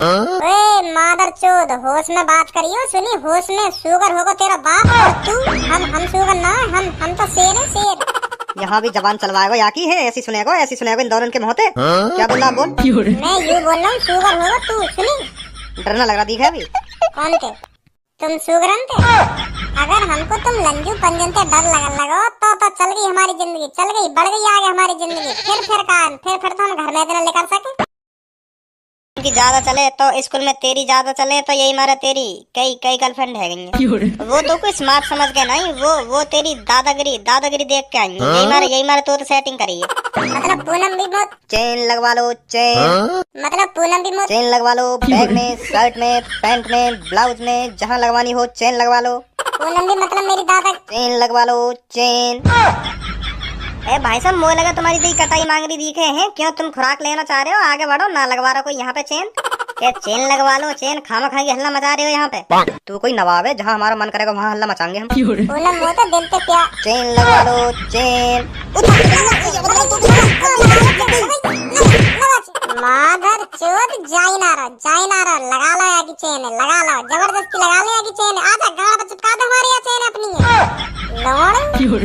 ओए मादरचोद, होश में बात करियो। सुनी, होश में। शुगर होगा तेरा बाप और तू। हम शुगर ना, हम तो शेर है, शेर। यहाँ भी जबान चलवाएगो या की है, ऐसी सुनेगो इन दोनों के मोहते। क्या बोल रहा बोल। मैं यूँ बोल रहा हूँ, शुगर होगा तू। सुनी, डरना लग रहा दिखा अभी। कौन थे तुम? सुगरन थे। अगर हमको तुम लंजू पंजन से डर लगो तो चल गई हमारी जिंदगी, चल गई, बढ़ गई आगे हमारी जिंदगी। फिर तो हम घर में इतना लेकर सके की ज्यादा चले तो स्कूल में तेरी ज्यादा चले तो यही मारा तेरी कई गर्लफ्रेंड है गई। वो तो कोई स्मार्ट समझ के नहीं, वो तेरी दादागिरी देख के आई। यही मारे तो सेटिंग करी है। मतलब पूनम भी मौत। चेन लगवा लो, चेन। मतलब पूनम भी मौत। चेन लगवा लो, बैग में, शर्ट में, पैंट में, ब्लाउज में, जहाँ लगवानी हो चेन लगवा लो। पूनम भी मतलब मेरी दादा। चेन लगवा लो, चेन। ए भाई साहब, मोह लगा तुम्हारी दी कटाई मांग रही दिखे हैं। क्यों तुम खुराक लेना चाह रहे हो? आगे बढ़ो ना, लगवा रहा कोई यहाँ पे चेन। क्या चेन लगवा लो, चेन। खामा खाई हल्ला मचा रहे हो यहाँ पे। तू कोई नवाब है, जहाँ हमारा मन करेगा वहाँ हल्ला मचाएंगे हम। पूनम वो तो दिल पे प्यार। चेन लगवा लो, चेन। माधर चोद, जाइनारा लगा लो या की चेन है, लगा लो, जबरदस्ती लगा लो या की चेन है। आजा गाड़ पे चिपका दे हमारी या चेन अपनी है। लोड़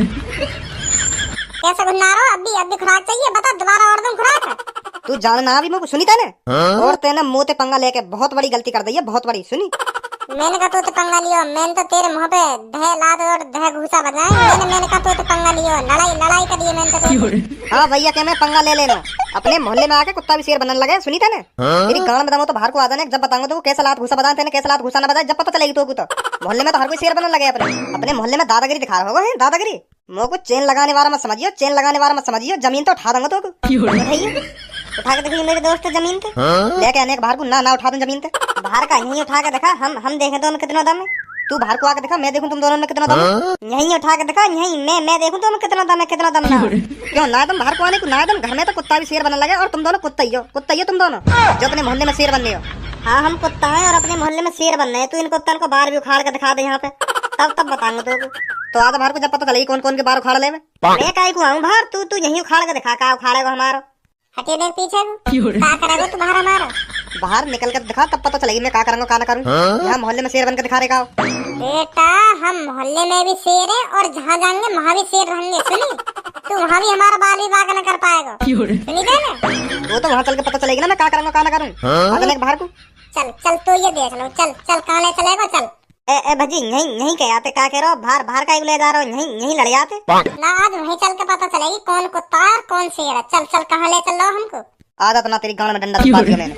कैसे गुन्नारो? अभी खुराक चाहिए, बता दोबारा और दूं खुराक। तू जानना अभी मुझको सुनी तेने। और तेने मुँह ते पंगा लेके बहुत बड़ी गलती कर दी है, बहुत बड़ी। सुनी, मैंने कहा तो पंगा लियो। मैंने तो तेरे मुंह पे धे लाद और धे घूसा बजाए। मैंने कहा तो पंगा लियो, लड़ाई कर दी मैंने तो। हाँ भैया, क्या मैं पंगा ले लेना। अपने मोहल्ले में आके कुत्ता भी शेर बनने लगे। सुनी तेने, मेरी गांड बताऊं तो बाहर को आ जाने। जब बताऊंगा तो कैसा लात घुसा बताया तेने, कैसा लात घुसा ना बताया, जब पता चलेगी तो मोहल्ले में तो हर कोई शेर बनने लगे। अपने मोहल्ले में दादागिरी दिखा रहा होगा। दादागिरी मुँह को चेन लगाने वाला मत समझियो, चेन लगाने वाला मत समझियो। जमीन तो उठा दूंगा तो उठा के देखिए मेरे दोस्त जमीन पे लेके आने के बाहर को ना उठा दूं जमीन पे। बाहर का यहीं उठा के देखा, हम देखें दोनों कितना दम है। तू बाहर को आके देखा, मैं देखूं तुम दोनों में कितना दम है। यहीं उठा के देखा, यहीं मैं देखूं तुम कितना दम है, कितना दम ना। क्यों ना तुम बाहर को आने को, ना तुम घर में तो कुत्ता भी शेर बनने लगे। और तुम दोनों कुत्ता ही हो तुम दोनों, जो अपने मोहल्ले में शेर बनने हो। हाँ, हम कुत्ता है और अपने मोहल्ले में शेर बनने हैं। तू इन कुत्तों को बाहर भी उखाड़ के दिखा दे यहाँ पे, तब बताऊंगा तो आधा बाहर को जब पता चलेगी कौन के बाहर उखाड़ ले। मैं काहे को आऊं बाहर, तू यहीं उखाड़ के दिखा का उखाड़ेगा हमारा। हटे देख पीछे क्या करेगा तुम्हारा हमारा। बाहर निकल कर दिखा, तब पता चलेगी मैं क्या करूंगा क्या ना करूं। यहाँ मोहल्ले में शेर बन के दिखा रहेगा। बेटा, हम मोहल्ले में भी शेर है और जहाँ जाएंगे वहाँ भी शेर रहेंगे। सुनी, तू वहाँ भी हमारा बाल विभाग न कर पाएगा। सुनी ना, वो तो वहाँ चल के पता चलेगी ना मैं क्या करूंगा क्या ना करूँ। बाहर को चल तो ये देख लो। चल कहाँ ले चलेगा? चल ए भजी, यहीं कह आते, क्या कह रहे हो? बाहर का ले जा रहे हो? यहीं लड़ जाते ना। आज वहीं चल के पता चलेगी कौन कुत्ता है और कौन शेर है। चल कहाँ ले चल रहा हमको। आधा तो ना तेरी गांड में डंडा मार दिया मैंने।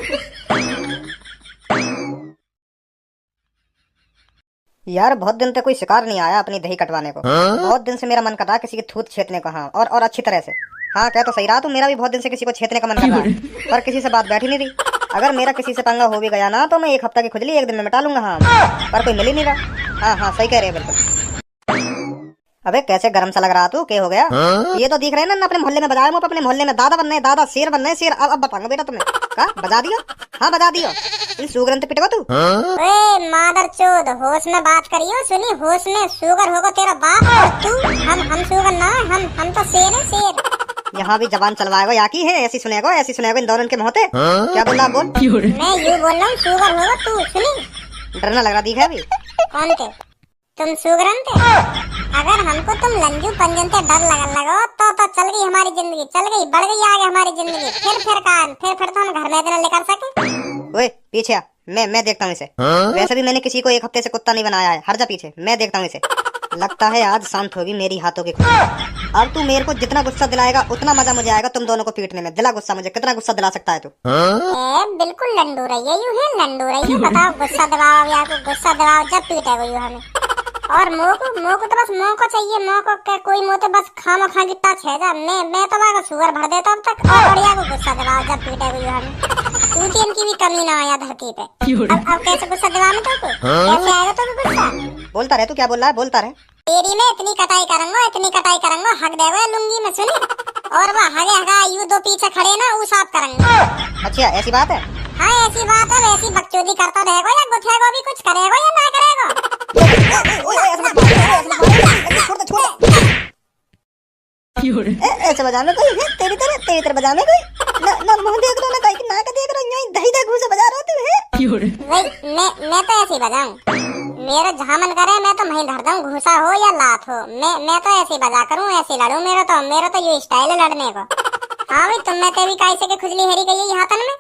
यार बहुत दिन तक कोई शिकार नहीं आया अपनी दही कटवाने को। बहुत दिन से मेरा मन कर रहा किसी की थूत छेदने को। हाँ, और अच्छी तरह से। हाँ, क्या तो सही रहा तू। मेरा भी बहुत दिन से किसी को छेदने का मन कर रहा है, पर किसी से बात बैठी नहीं रही। अगर मेरा किसी से पंगा हो भी गया ना तो मैं एक हफ्ता की खुजली एक दिन में मिटा लूंगा। हाँ, पर कोई मिल ही नहीं रहा। हाँ, सही कह रहे हैं बिल्कुल। अबे कैसे गरम सा लग रहा तू, क्या हो गया? ये तो दिख रहे हैं ना अपने मोहल्ले में बजाए। मुझे अपने मोहल्ले में दादा बनना है, दादा शेर बनना है, शेर। अब बताऊंगा बेटा तुम्हें। का बजा दियो? हाँ बजा दियो। इन सुगरन पे पिटेगा तू। ओए मादरचोद, होश में बात करियो। सुनी, होश में। शुगर होगा तेरा बाप और तू। हम शुगर ना, हम तो शेर है, शेर। यहाँ भी जबान चलवाएगो या की है, ऐसी सुनेगो इन दोनों के मोहते। क्या बोल रहा बोल। मैं यूँ बोल रहा हूँ, शुगर होगा तू। सुनी, डरना लग रहा दिखा अभी। कौन थे तुम? सुगरन थे। अगर हमको तुम लंजू पंजन से डर लगो तो चल गई हमारी जिंदगी, चल गई, बढ़ गई आगे हमारी जिंदगी। फिर तो हम घर में इतना लेकर सके। ओए पीछे आ, मैं देखता हूँ इसे। वैसे भी मैंने किसी को एक हफ्ते से कुत्ता नहीं बनाया है। हट जा पीछे, मैं देखता हूँ इसे। लगता है आज शांत होगी मेरी हाथों की खुशी। अब तू मेरे को जितना गुस्सा दिलाएगा उतना मजा मुझे आएगा तुम दोनों को पीटने में। दिला गुस्सा मुझे, कितना गुस्सा दिला सकता है तू? बिल्कुल लंडू रही है, यूं है लंडू रही है। बताओ, गुस्सा दिलाओ या गुस्सा दिलाओ, जब पीटेगा यूं हमें। और मोह को तो बस मोह को चाहिए। मोह को कोई मोह तो बस खामा खा गिट्टा छेदा। मैं तो बागा शुगर भर देता हूं तक। और बढ़िया को गुस्सा दिलाओ जब पीटेगा यूं हमें। टूटी इनकी भी कमी ना आया धरती पे। अब कैसे गुस्सा दिलाने तो को? कैसे आएगा तो गुस्सा? बोलता रहे तू, क्या बोल रहा है? बोलता रहे। तेरी में इतनी कटाई करूंगा हक देगा लुंगी में। सुनी, और वो हगा यू दो पीछे खड़े ना वो साफ करेंगे। अच्छा ऐसी बात है? हाँ ऐसी बात है। वैसी बकचोदी करता रहेगा या गुथेगा भी कुछ करेगा या ना करेगा? ऐसे बजाने कोई है तेरी तरह बजाने कोई ना मुंह देख रहा ना, कहीं ना का देख रहा, यहीं दही दही घूसे बजा रहा तू है। वही मैं तो ऐसे ही बजाऊं। मेरा जहाँ मन करे मैं तो वहीं धर दूं, घुसा हो या लात हो। मैं तो ऐसे ही बजा करूं, ऐसे ही लड़ूं। मेरा तो ये स्टाइल है लड़ने को। हाँ भाई तुम मैं तेरी कैसे के खुजली हेरी गई है हाथन में?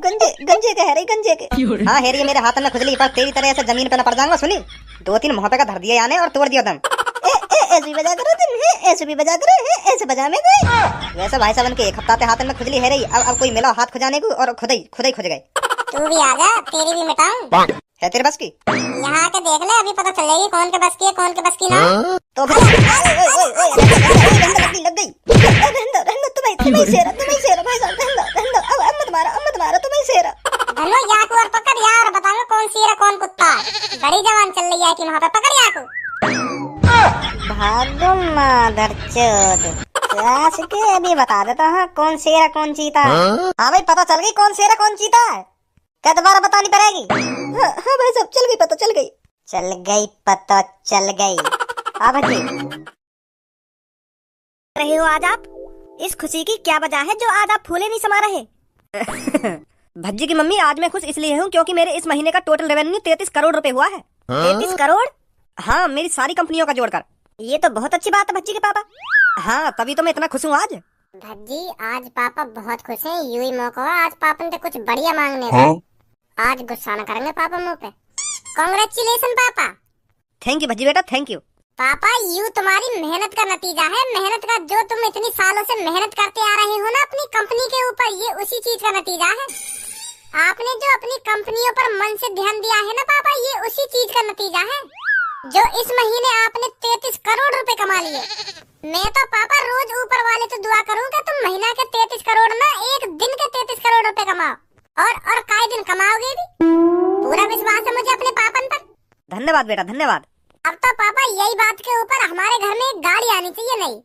गंजे के है रे, गंजे के। हाँ हेरी मेरे हाथ में खुजली, पर तेरी तरह ऐसे जमीन पे न पड़ जाऊंगा। सुनी 2-3 मोहपे का धर दिया याने और तोड़ दिया दम। ऐसे भी बजा करो तुम, ऐसे भी बजा करो, ऐसे बजा में कोई। वैसे भाई साहब के 1 हफ्ता ते हाथ में खुजली है रही। अब कोई मिला हाथ खुजाने को और खुद ही खुज गए। तू भी आ जा, तेरी भी मिटाऊं। है तेरे बस की? यहाँ के देख ले, अभी पता चल जाएगी कौन के बस की है कौन के बस की ना। तो फिर लग गई। तुम्हें शेरा भाई साहब, अब मत मारो तुम्हें शेरा। धनो याकू और पकड़ यार, बताओ कौन शेर है कौन कुत्ता। बड़ी जवान चल रही है कि वहाँ पे पकड़ याकू। भागो मादर चोद, के अभी बता देता हूँ कौन शेर है कौन चीता है। हाँ भाई पता चल गई कौन शेर है कौन चीता है। क्या दोबारा बतानी पड़ेगी? हाँ भाई सब चल गई पता चल गई। अब ठीक रहे हो आज आप? इस खुशी की क्या वजह है जो आज आप फूले नहीं समा रहे? भज्जी की मम्मी आज मैं खुश इसलिए हूँ क्योंकि मेरे इस महीने का टोटल रेवेन्यू 33 करोड़ रुपए हुआ है। 33 करोड़? हाँ मेरी सारी कंपनियों का जोड़कर। ये तो बहुत अच्छी बात है भज्जी के पापा। हाँ तभी तो मैं इतना खुश हूँ आज। भज्जी आज पापा बहुत खुश हैं। यूं ही मौका है आज पापा ने कुछ बढ़िया मांगने का। आज गुस्सा न करेंगे पापा मुंह पे। कांग्रेचुलेशन पापा। थैंक यू भज्जी बेटा, थैंक यू। पापा यू तुम्हारी मेहनत का नतीजा है। मेहनत का जो तुम इतनी सालों से मेहनत करते आ रहे हो ना अपनी कंपनी के ऊपर, ये उसी चीज का नतीजा है। आपने जो अपनी कंपनियों पर मन से ध्यान दिया है ना पापा, ये उसी चीज का नतीजा है। जो इस महीने आपने 33 करोड़ रुपए कमा लिए। मैं तो पापा रोज ऊपर वाले से दुआ करूँ कि तुम महीना के 33 करोड़ ना एक दिन के 33 करोड़ रुपए कमाओ। और कई दिन कमाओगे भी। पूरा विश्वास है मुझे अपने पापन पर। धन्यवाद बेटा धन्यवाद। अब तो पापा यही बात के ऊपर हमारे घर में एक गाड़ी आनी चाहिए नई।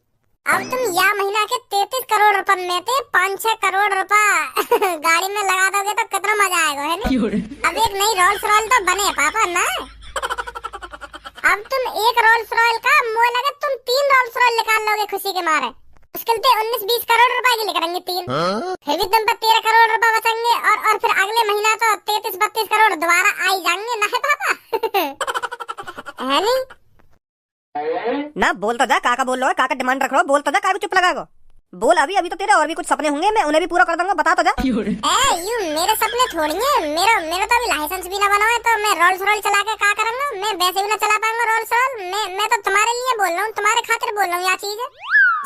अब तुम या महीना के 33 करोड़ रुपए में थे 5-6 करोड़ रुपए गाड़ी में लगा दोगे तो कितना मजा आएगा है नहीं? अब एक नई रोल्स रॉयल तो बने पापा ना। अब तुम एक रोल्स रॉयल का मुझे लगे तुम 3 रोल्स रॉयल निकाल लोगे खुशी के मारे। मुश्किल से 19-20 करोड़ रुपए की निकलेंगे 3। फिर भी तुम पर 13 करोड़ रुपए बचेंगे और फिर अगले महीना तो 33-32 करोड़ दोबारा आई जाएंगे ना है पापा। है नहीं? ना बोलता जा, काका बोल रहा है, काका डिमांड रख रहा है, बोलता जा, काका चुप लगाओ। बोल अभी तो तेरे और भी कुछ सपने होंगे, मैं उन्हें भी पूरा कर दूंगा, बता तो जा। यू मेरे सपने थोड़ी है। मेरा तो अभी लाइसेंस भी ना बना है तो मैं रोल्स रॉयल चला के क्या करूंगा? मैं वैसे भी ना चला पाऊंगा रोल्स रॉयल। मैं तो तुम्हारे लिए बोल रहा हूँ, तुम्हारे खातिर बोल रहा हूँ। यह चीज है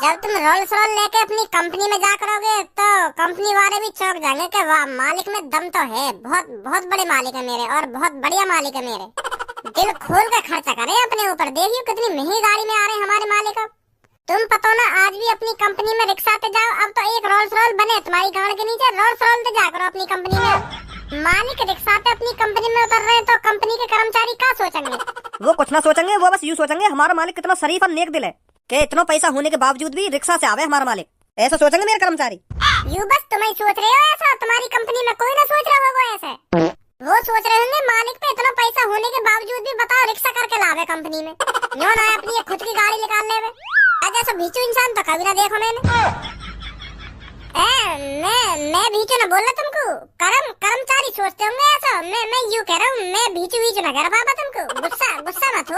जब तुम रोल्स रॉयल लेके अपनी कंपनी में जा करोगे तो कंपनी वाले भी चौंक जाएंगे कि वाह मालिक में दम तो है। बहुत बड़े मालिक है मेरे और बहुत बढ़िया मालिक है मेरे। दिल खोल कर खर्चा करें अपने ऊपर। देखियो कितनी महंगी गाड़ी में आ रहे हैं हमारे मालिक। तुम पता ना आज भी अपनी कंपनी में रिक्शा पे जाओ, अब तो एक रोल्स रॉयल बने तुम्हारी गाड़ी के नीचे। रोल्स रॉयल पे जा करो अपनी कंपनी में। मालिक रिक्शा पे अपनी कंपनी में उतर रहे हैं तो कंपनी के कर्मचारी क्या सोचेंगे? वो कुछ ना सोचेंगे, वो बस यूँ सोचेंगे हमारा मालिक कितना शरीफ और नेक दिल है कि इतना पैसा होने के बावजूद भी रिक्शा से आवे हमारा मालिक। ऐसा सोचेंगे मेरे कर्मचारी। यू बस तुम ही सोच रहे हो ऐसा, तुम्हारी कंपनी में कोई ना सोच रहा होगा ऐसे। वो सोच रहे होंगे मालिक पे इतना पैसा होने के बावजूद भी बताओ रिक्शा करके लावे कंपनी में। न्यों ना अपनी खुद की गाड़ी निकाल ले। जैसा भीचू इंसान तो कभी ना देखो मैंने। मैं भीचू ना बोल रहा तुमको, कर्मचारी सोचते होंगे ऐसा। मैं यूँ कह रहा हूँ, मैं भीचू ना कह रहा पापा तुमको। गुस्सा मत हो।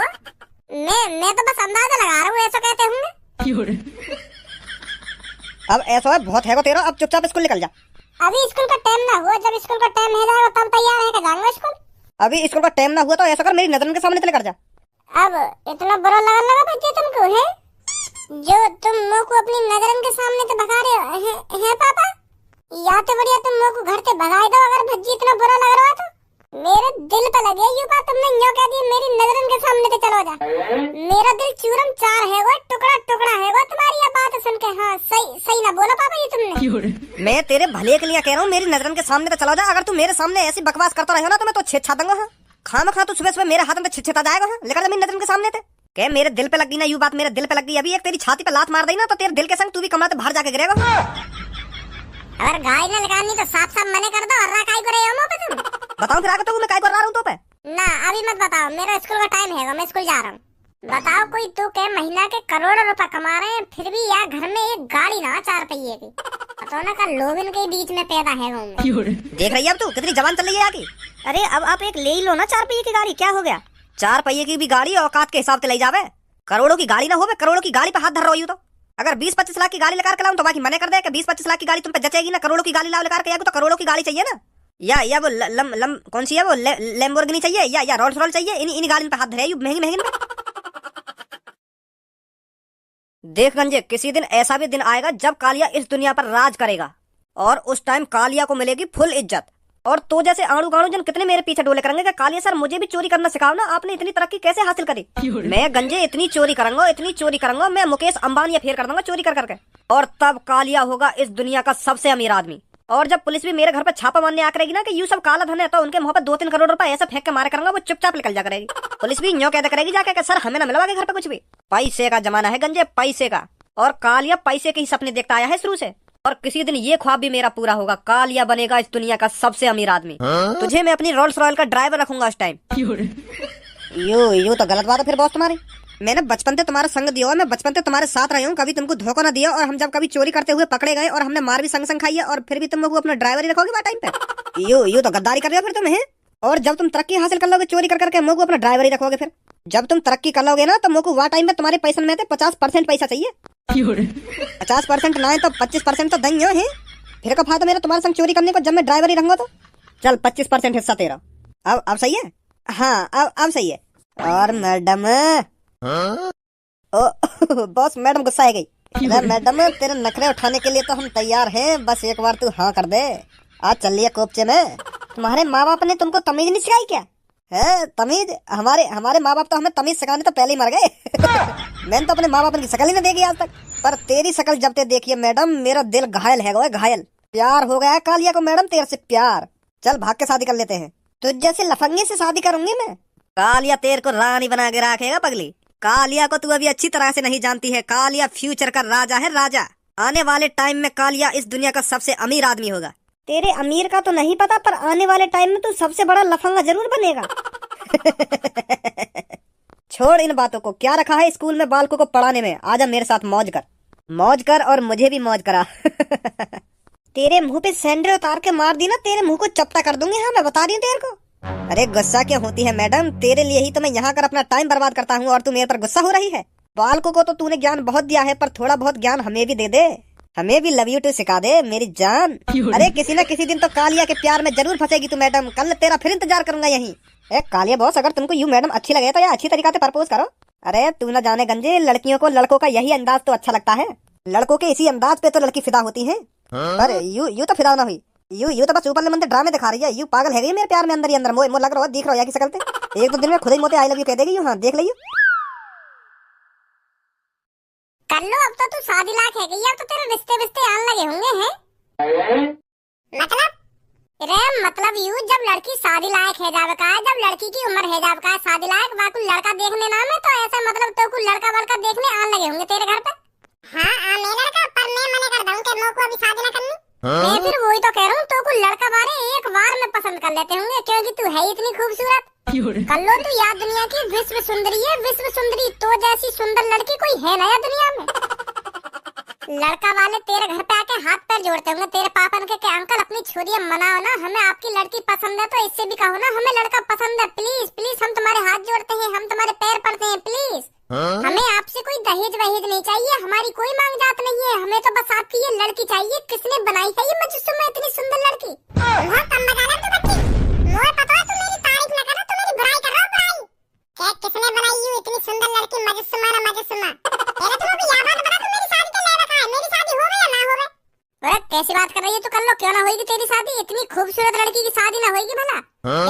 मैं तो बस अंदाजा लगा रहा हूँ, ऐसा कहते होंगे। अब ऐसा है बहुत है तेरा, अब चुपचाप स्कूल निकल जा। अभी स्कूल का टाइम ना हुआ, जब स्कूल का टाइम हो जाएगा तब तैयार है जाऊंगा स्कूल। अभी स्कूल का टाइम ना हुआ तो ऐसा कर मेरी नजर के सामने चले कर जा। अब इतना बुरा लगा बच्चे तुमको है जो तुम मुँह को अपनी नजरन के सामने से भगा रहे हो है पापा? या तो बढ़िया तुम मुँह को घर से भगाई दो अगर भज्जी इतना बुरा लग रहा है तो। मेरे दिल पे लगे ये बात तुमने यूँ कह दी मेरी नजरन के सामने से चलो जा। मेरा दिल चूरम चार है वो, टुकड़ा है वो तुम्हारी ये बात सुन के। हाँ सही ना बोला पापा ये तुमने। मैं तेरे भले के लिए कह रहा हूँ, मेरी नजरन के सामने से चला जा। अगर तू मेरे सामने ऐसी बकवास करता रहेगा ना तो मैं तो छेद छा दूंगा। खाना तू सुबह मेरे हाथ में छिछता जाएगा। लेकर मेरी नजरन के सामने थे क्या मेरे दिल पे लग गई ना यू बात, मेरे दिल पे लग गई। अभी एक तेरी छाती पे लात मार दी ना तो तेरे दिल के संग तू भी कमरा से बाहर जाके गिरेगा। अगर गाय ना लगानी तो साफ मने कर दो। और काय करे हो पे तुम? बताओ फिर आगे तो मैं काय कर रहा हूं तो पे? ना अभी मत बताओ, मेरा स्कूल का टाइम है, मैं स्कूल जा रहा हूँ। बताओ कोई तू के महीना के करोड़ों रुपए कमा रहे हैं फिर भी यार घर में एक गाड़ी ना 4 पहिए की। खतौना का लोगन के बीच में पैदा है हूँ मैं। देख रही है अब तू कितनी जवान चल रही है आगे। अरे अब आप एक ले ही लो ना 4 पहिए की गाड़ी, क्या हो गया। 4 पहिए की भी गाड़ी औकात के हिसाब से ले जावे, करोड़ों की गाड़ी ना हो, करोड़ों की गाड़ी पे हाथ धर रही हूँ तो। अगर 20-25 लाख की गाड़ी लेकर के लाऊं तो बाकी मने कर दे कि 20-25 लाख की गाड़ी तुम पे जचेगी ना, करोड़ों की गाड़ी लाओ लेकर के, तो करोड़ों की गाड़ी चाहिए ना। या वो लम कौन सी है वो लैम्बोर्गिनी चाहिए या रोल्स रॉयस चाहिए, इन गाड़ियों पे हाथ धरे महंगी महंगी में। देख गंजे किसी दिन ऐसा भी दिन आएगा जब कालिया इस दुनिया पर राज करेगा और उस टाइम कालिया को मिलेगी फुल इज्जत। और तो जैसे आड़ू गाड़ू जन कितने मेरे पीछे डोले करेंगे कि कालिया सर मुझे भी चोरी करना सिखाओ ना, आपने इतनी तरक्की कैसे हासिल करी। मैं गंजे इतनी चोरी करूंगा मैं मुकेश अंबानी फेर कर दूंगा चोरी कर करके, और तब कालिया होगा इस दुनिया का सबसे अमीर आदमी। और जब पुलिस भी मेरे घर पे छापा मारने आ करेगी ना कि यू सब काला धन है, तो उनके मुंह पे 2-3 करोड़ रुपए ऐसे फेंक के मारे करूंगा वो चुपचाप निकल जा करेगी। पुलिस भी यूं कहते करेगी जाके कि सर हमें ना मिलवा के घर पे कुछ भी। पैसे का जमाना है गंजे, पैसे का, और कालिया पैसे के ही सपने देखता आया है शुरू से, और किसी दिन ये ख्वाब भी मेरा पूरा होगा, कालिया बनेगा इस दुनिया का सबसे अमीर आदमी। तुझे मैं अपनी रोल्स रॉयल का ड्राइवर रखूंगा उस टाइम। यू तो गलत बात है फिर बॉस तुम्हारी। मैंने बचपन से तुम्हारा संग दिया, मैं बचपन से तुम्हारे साथ रही हूँ, कभी तुमको धोखा ना दिया, और हम जब कभी चोरी करते हुए पकड़े गए और हमने मार भी संग संग खाई है, और फिर भी तुम लोग अपना ड्राइवर ही रखोगे वहाँ टाइम पे। यू तो गद्दारी कर रहे हो फिर तुम हैं। और जब तुम तरक्की हासिल कर लोगे चोरी कर करके, मुझको अपना ड्राइवर ही रखोगे। फिर जब तुम तरक्की कर लोगे ना तो मुझको वहाँ टाइम पे तुम्हारे पैसे में 50% पैसा चाहिए। 50% ना है तो 25% तो देंगे है। फिर का फायदा मेरा तुम्हारे संग चोरी करने को जब मैं ड्राइवर ही रहूंगा तो। चल 25% हिस्सा तेरा। अब सही है। हाँ अब सही है। और मैडम बॉस मैडम गुस्सा आ गई। मैडम तेरे नखरे उठाने के लिए तो हम तैयार हैं, बस एक बार तू हाँ कर दे। आज चल लिया कोपचे में। तुम्हारे माँ बाप ने तुमको तमीज नहीं सिखाई क्या है? तमीज हमारे माँ बाप तो हमें तमीज सिखाने तो पहले ही मर गए। मैंने तो अपने माँ बाप की शक्ल ही नहीं देखी आज तक, पर तेरी शक्ल जब ते देखी है मैडम मेरा दिल घायल है घायल। प्यार हो गया है कालिया को मैडम तेरे से प्यार। चल भाग के शादी कर लेते हैं। तुझ जैसे लफंगे से शादी करूंगी मैं। कालिया तेरे को रानी बना के रखेगा पगली। कालिया को तू अभी अच्छी तरह से नहीं जानती है, कालिया फ्यूचर का राजा है, राजा। आने वाले टाइम में कालिया इस दुनिया का सबसे अमीर आदमी होगा। तेरे अमीर का तो नहीं पता, पर आने वाले टाइम में तू सबसे बड़ा लफंगा जरूर बनेगा। छोड़ इन बातों को, क्या रखा है स्कूल में बालकों को पढ़ाने में, आजा मेरे साथ मौज कर और मुझे भी मौज करा। तेरे मुंह पे सैंडल उतार के मार दी ना, तेरे मुंह को चपटा कर दूंगी। हाँ मैं बता रही हूँ तेरे को। अरे गुस्सा क्यों होती है मैडम, तेरे लिए ही तो मैं यहाँ कर अपना टाइम बर्बाद करता हूँ और तू मेरे पर गुस्सा हो रही है। बालकों को तो तूने ज्ञान बहुत दिया है, पर थोड़ा बहुत ज्ञान हमें भी दे दे, हमें भी लव यू टू सिखा दे मेरी जान। अरे किसी न किसी दिन तो कालिया के प्यार में जरूर फंसेगी तू मैडम, कल तेरा फिर इंतजार करूंगा यहीं। कालिया बॉस अगर तुमको यू मैडम अच्छी लगे तो या अच्छी तरीका से प्रपोज करो। अरे तू न जाने गंजे, लड़कियों को लड़कों का यही अंदाज तो अच्छा लगता है, लड़कों के इसी अंदाज पे तो लड़की फिदा होती है। पर यू तो फिदा ना हुई, यू तो बस ऊपर ले मंदिर ड्रामे दिखा रही है। यू पागल है गई मेरे प्यार में अंदर ही अंदर। मोह लग रहा है, दिख रहा है की शकल पे। एक दो दिन में खुद ही मोते आई लव यू कह देगी। हाँ देख लियो। कर लो, अब तो तू शादी लायक है गई, अब तो तेरे रिश्ते आने लगे होंगे हैं। मतलब यू जब लड़की शादी लायक है जावे का, जब लड़की की उम्र है जावे का शादी लायक, बाकू लड़का देखने ना में तो ऐसा मतलब तो को लड़का वड़का देखने आने लगे होंगे तेरे घर पे। हाँ मैं लड़का, पर मैं मने कर दूं कि मोको अभी शादी ना करनी। मैं फिर वही तो कह रहा हूँ, तो को लड़का बारे एक बार में पसंद कर लेते होंगे, क्योंकि तू है इतनी खूबसूरत। कर लो, तू यार दुनिया की विश्व सुंदरी है, विश्व सुंदरी। तो जैसी सुंदर लड़की कोई है ना दुनिया में। लड़का वाले तेरे घर पे आके हाथ पैर जोड़ते होंगे तेरे पापा के अंकल अपनी छोरियां मनाओ ना, हमें आपकी लड़की पसंद है, तो इससे भी कहो ना हमें लड़का पसंद है, प्लीज प्लीज हम तुम्हारे हाथ जोड़ते हैं, हम तुम्हारे पैर पड़ते हैं, प्लीज। हमें आपसे कोई दहेज वहेज नहीं चाहिए, हमारी कोई मांग जात नहीं है, हमें तो बस आपकी ये लड़की चाहिए। किसने बनाई है ये मुझसे इतनी सुंदर लड़की? कम बजाना तू बच्ची, मुझे पता है तू मेरी तारीफ ना कर, तू मेरी बुराई कर रहा है। क्या किसने बनाई ये इतनी सुंदर लड़की? मजस्सुमा पहले तुम अभी याद बता, तू मेरी शादी कर ले, बता मेरी शादी हो गई या ना हो गई? अरे कैसी बात कर रही है तू? कर लो, क्यों ना होगी तेरी शादी? इतनी खूबसूरत लड़की की शादी ना होगी भला?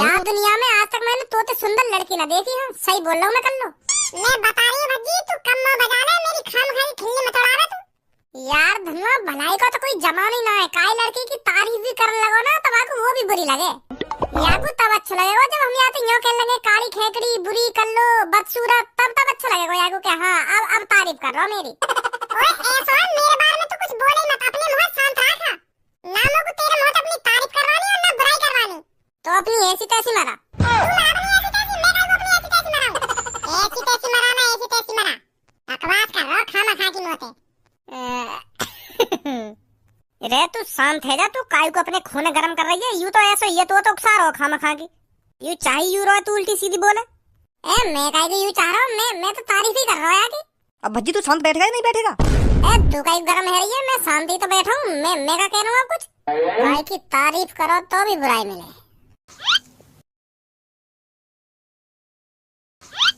यार दुनिया में आज तक मैंने तोते सुंदर लड़की ना देखी है। सही बोल रहा हूँ मैं, कर लो। मैं बता रही हूँ भज्जी, तू कम न बजा ले, मेरी खामखाई खिल्ली मत उड़ा रहा तू। यार धनुआ भलाई का तो कोई जमाना ही ना है, काई लड़की की तारीफ भी करने लगो ना तब आपको वो भी बुरी लगे। यार को तब अच्छा लगेगा जब हम यहाँ तो यूँ कहने लगे काली खेकड़ी, बुरी कल्लो, बदसूरत, तब अच्छा लगेगा यार को क्या। हाँ अब तारीफ कर रहा हूँ मेरी। ओए ऐसा मेरे बारे में तो कुछ बोले मत, अपने मुंह शांत रखा। ना लोग तेरे मुंह अपनी तारीफ करवानी और ना बुराई करवानी। तो अपनी ऐसी तैसी मरा। ऐसी तैसी मराना, ऐसी तैसी मरा। बकवास कर रहा, खामा खा की मौतें। रे तू शांत है जा, तू काय को अपने खून गरम कर रही है। यूं तो ऐसा ये तो उकसा रहो खामा खा की। यू चाहिए यू रो तू उल्टी सीधी बोले। ए मैं काय को यू चाह रहा हूं, मैं तो तारीफ ही कर रहा हूं यार की। अब भज्जी तू शांत बैठेगा या नहीं बैठेगा? ए तू काय गरम है रही है, मैं शांति तो बैठा हूं। मैं का कह रहा हूं कुछ काय की तारीफ करो तो भी बुराई मिले।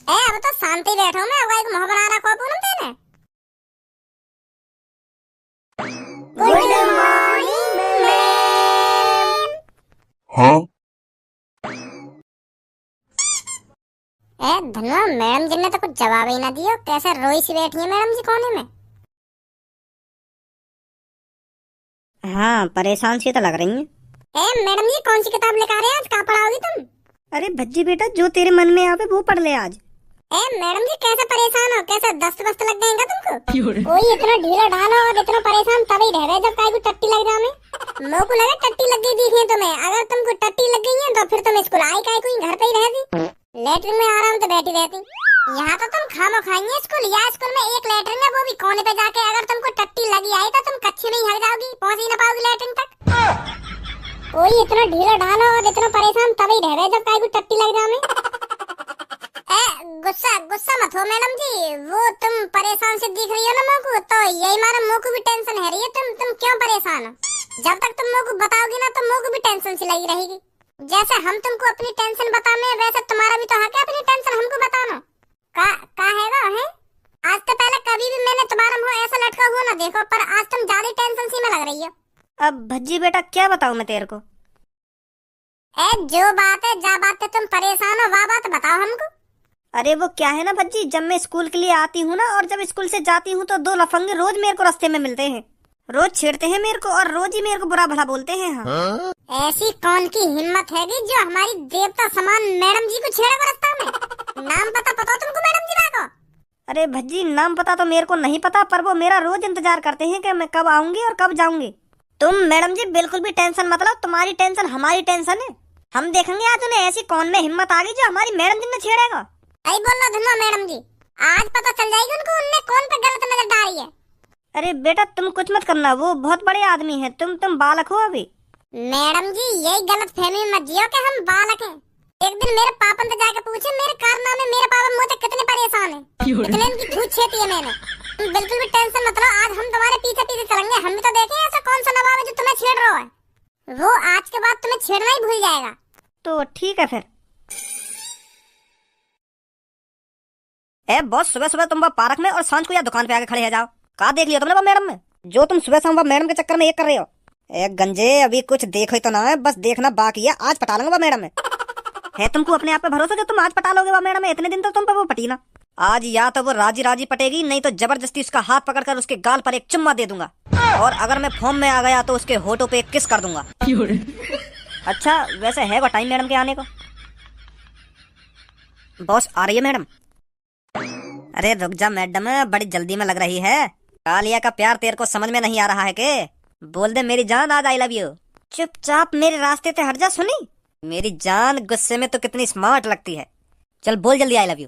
ए अब तो शांति बैठा हूं मैं, अब काय को मुंह बना रखा पूनम तेने। Good morning ma'am. हाँ ए धनवा मैडम जी ने तो कुछ जवाब ही ना दिया, कैसे रोई सी बैठी है मैडम जी कोने में। हाँ परेशान सी तो लग रही है। ए मैडम जी कौन सी किताब लेकर आ रहे हैं आज, कहाँ पढ़ाओगी तुम? अरे भज्जी बेटा जो तेरे मन में आवे वो पढ़ ले आज। ए मैडम जी कैसे परेशान हो, कैसे दस्त वस्त लग गएगा तुमको? कोई इतना ढीला ढाला और इतना परेशान तभी रह रहे जब काय को टट्टी लग रहा है। मेरे को लगा टट्टी लग गई दिखी तुम्हें। अगर तुमको टट्टी लग गई है तो फिर तुम स्कूल आई काय को घर पे ही रहती, लेटरिन में आराम से बैठी रहती। यहाँ तो तुम खामो खाएंगे स्कूल, या स्कूल में एक लेटरिन है वो भी कोने पे जाके। अगर तुमको टट्टी लगी आई तो तुम कच्चे में ही हग जाओगी, पहुंच ही ना पाओगी लेटरिन तक। कोई इतना ढीला ढाला और इतना परेशान तभी रह रहे जब काय को टट्टी लग रहा है। गुस्सा मत हो मैडम जी, वो तुम परेशान से दिख रही हो ना मोकू, तो यही मारा मोकू भी टेंशन है रही है। तुम क्यों परेशान हो? जब तक तुम मोकू बताओगी ना तो मोकू भी टेंशन सी लगी रहेगी। जैसे हम तुमको अपनी टेंशन बताने वैसे तुम्हारा भी तो हक है अपनी टेंशन हमको बताना। का हैगा है? आज तो पहले कभी भी मैंने तुम्हारा मुंह ऐसा लटका हुआ ना देखो, पर आज तुम ज्यादा टेंशन सी में लग रही हो। अब भज्जी बेटा क्या बताऊं मैं तेरे को? ए जो बात है जा बात है तुम परेशान हो वह बात बताओ हमको। अरे वो क्या है ना भज्जी, जब मैं स्कूल के लिए आती हूँ ना और जब स्कूल से जाती हूँ तो दो लफंगे रोज मेरे को रास्ते में मिलते हैं, रोज छेड़ते हैं मेरे को और रोज ही मेरे को बुरा भला बोलते हैं। हाँ ऐसी कौन की हिम्मत है जो हमारी देवता समान मैडम जी को छेड़ेगा रास्ता में? नाम पता तुमको मैडम जी का? अरे भज्जी नाम पता तो मेरे को नहीं पता, पर वो मेरा रोज इंतजार करते हैं कि मैं कब आऊंगी और कब जाऊंगी। तुम मैडम जी बिल्कुल भी टेंशन मत लो, तुम्हारी टेंशन हमारी टेंशन है। हम देखेंगे आज उन्हें ऐसी कौन में हिम्मत आ गई जो हमारी मैडम जी ने छेड़ेगा। आई बोल रहा धुनवा मैडम जी, आज पता चल जाएगी उनको उनने कौन पे गलत नजर डाली है। अरे बेटा तुम कुछ मत करना, वो बहुत बड़े आदमी है, तुम बालक हो अभी। मैडम जी यही गलत फहमी मत जियो कि हम बालक हैं। एक दिन मेरे पापा से जाके पूछे मेरे कारनामे, मेरे पापा मुझसे कितने परेशान हैं, इतने इनकी धूत छेती है मैंने। तुम बिल्कुल भी टेंशन मत लो, आज हम तुम्हारे पीछे पीछे चलेंगे। हम भी तो देखें ऐसा कौन सा नवाब है जो तुम्हें छेड़ रहा है। वो आज के बाद तुम्हें छेड़ना ही भूल जाएगा। तो ठीक है फिर। ए बॉस सुबह सुबह तुम पार्क में और सांझ को या दुकान पे आके खड़े हो जाओ। कहा देख लिया तुमने वो मैडम में, जो तुम सुबह शाम मैडम के चक्कर में एक कर रहे हो। ए गंजे अभी कुछ देखो ही तो ना है, बस देखना बाकी है। आज पटा लूंगा वो मैडम में। है तुमको अपने आप पे भरोसा जो तुम आज पटा लोगे वो मैडम में? इतने दिन तो तुम पे वो पटी ना। आज या तो वो राजी राजी पटेगी, नहीं तो जबरदस्ती उसका हाथ पकड़कर उसके गाल पर एक चुम्मा दे दूंगा, और अगर मैं फॉर्म में आ गया तो उसके होठों पे एक किस कर दूंगा। अच्छा वैसे है वो टाइम मैडम के आने को? बॉस आ रही है मैडम। अरे रुक जा मैडम, बड़ी जल्दी में लग रही है। कालिया का प्यार तेरे को समझ में नहीं आ रहा है के? बोल दे मेरी जान आज आई लव यू। चुपचाप मेरे रास्ते से हट जा। सुनी मेरी जान, गुस्से में तो कितनी स्मार्ट लगती है। चल बोल जल्दी आई लव यू।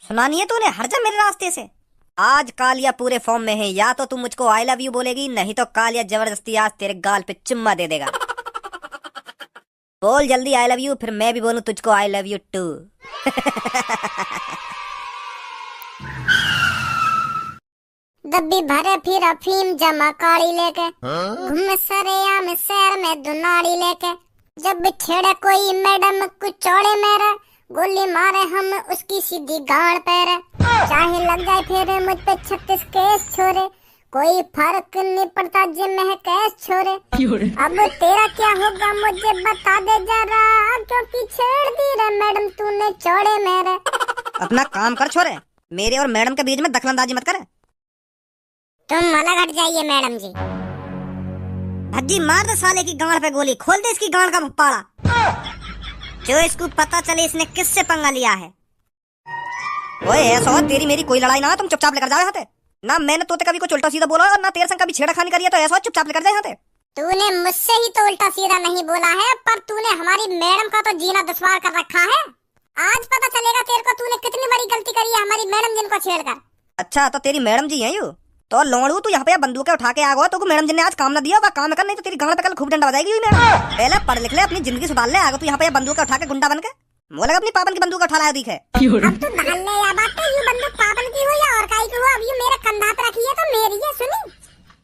सुनानी है तूने, हट जा मेरे रास्ते से। आज कालिया पूरे फॉर्म में है, या तो तू मुझको आई लव यू बोलेगी, नहीं तो कालिया जबरदस्ती आज तेरे गाल पे चुम्मा दे देगा। बोल जल्दी आई लव यू, फिर मैं भी बोलूं तुझको आई लव यू टू। डब्बी भरे फिर अफीम जमा काड़ी लेके, घूम सरेआम शहर में दुनाड़ी लेके। जब भी छेड़े कोई मैडम कुछ चौड़े मेरे, गोली मारे हम उसकी सीधी गाड़ पैरे। चाहे लग जाए फिर मुझ पे 36 केस छोरे, कोई फर्क नहीं पड़ता जे मैं कैस छोरे। अब तेरा क्या होगा मुझे बता दे जरा, क्योंकि छेड़ दी रे मैडम तूने चौड़े मेरे। अपना काम कर छोरे, मेरे और मैडम के बीच में दखलंदाजी मत करे। तुम अलग हट जाइए मैडम जी। भज्जी मार दे साले की गांड पे गोली, खोल दे इसकी गांड का भप्पाड़ा, जो इसको पता चले इसने किससे पंगा लिया है। ओए ऐसा तेरी मेरी कोई लड़ाई ना, तुम चुपचाप लेकर जाओ यहाँ से। ना मैंने तोते कभी कुछ उल्टा सीधा बोला और ना तेरे संग कभी छेड़खानी करी है, तो ऐसा चुपचाप लेकर जाए यहाँ से। तूने मुझसे ही तो उल्टा सीधा नहीं बोला है, पर तूने हमारी मैडम का तो जीना दुश्वार कर रखा है। आज पता चलेगा तेरे को तूने कितनी बड़ी गलती करी है हमारी मैडम जिनको छेड़कर। अच्छा तो तेरी मैडम जी हैं यू? तो लोड़ू तू यहाँ पे बंदूक उठा के आ गो, तो मैडम जी ने आज काम ना दिया होगा, काम कर नहीं तो तेरी गांड पे कल खूब डंडा बजाएगी मैडम। पहले पढ़ लिख ले, अपनी जिंदगी सुधार ले। आगो तू यहाँ पे बंदूक उठा के गुंडा बन के वो लगा अपनी पापन की बंदूक उठा लाया दिखे। अब तू ढाल ले या बात है, ये बंदूक पापन की हो या और काई की हो, अब ये मेरे कंधा पे रखी है तो मेरी है। सुनी,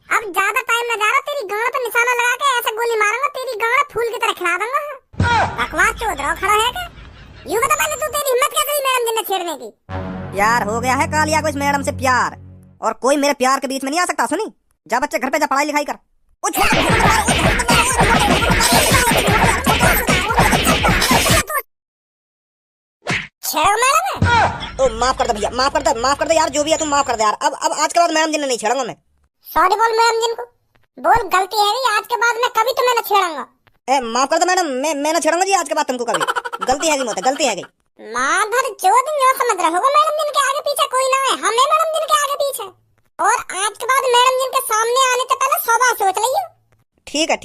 अब ज्यादा टाइम न जा रहा, तेरी गांड पे निशाना लगा के ऐसे गोली मारूंगा, तेरी गांड फूल की तरह खिला दूंगा। बकवास चोद रहा खड़ा है क्या? यूं बता पहले, तू तेरी हिम्मत कैसे हुई मैडम जी ने छेड़ने की? यार हो गया है कालिया को इस मैडम से प्यार, और कोई मेरे प्यार के बीच में नहीं आ सकता। सुनी, जा बच्चे घर पे जा पढ़ाई लिखाई कर। छेड़ो मैडम। ओ माफ कर दे भैया, माफ कर दे यार, जो भी है तुम माफ कर दे यार। अब आज के बाद मैडम जी ने नहीं छेड़ूंगा मैं। सॉरी बोल मैडम जी को, बोल गलती है आज के बाद मैं कभी तुम्हें न छेड़ूंगा। माफ कर दो मैडम, मैं ना छेड़ूंगा जी आज के बाद तुमको कभी। गलती है मोते, गलती है गई। माधर चोद न्यों समझ रहे होगा, मैडम जिन के आगे पीछे कोई ना है, हमें मैडम जिन के आगे पीछे। और आज के बाद मैडम जिन के सामने आने से पहले 100 बार सोच लियो। ठीक है।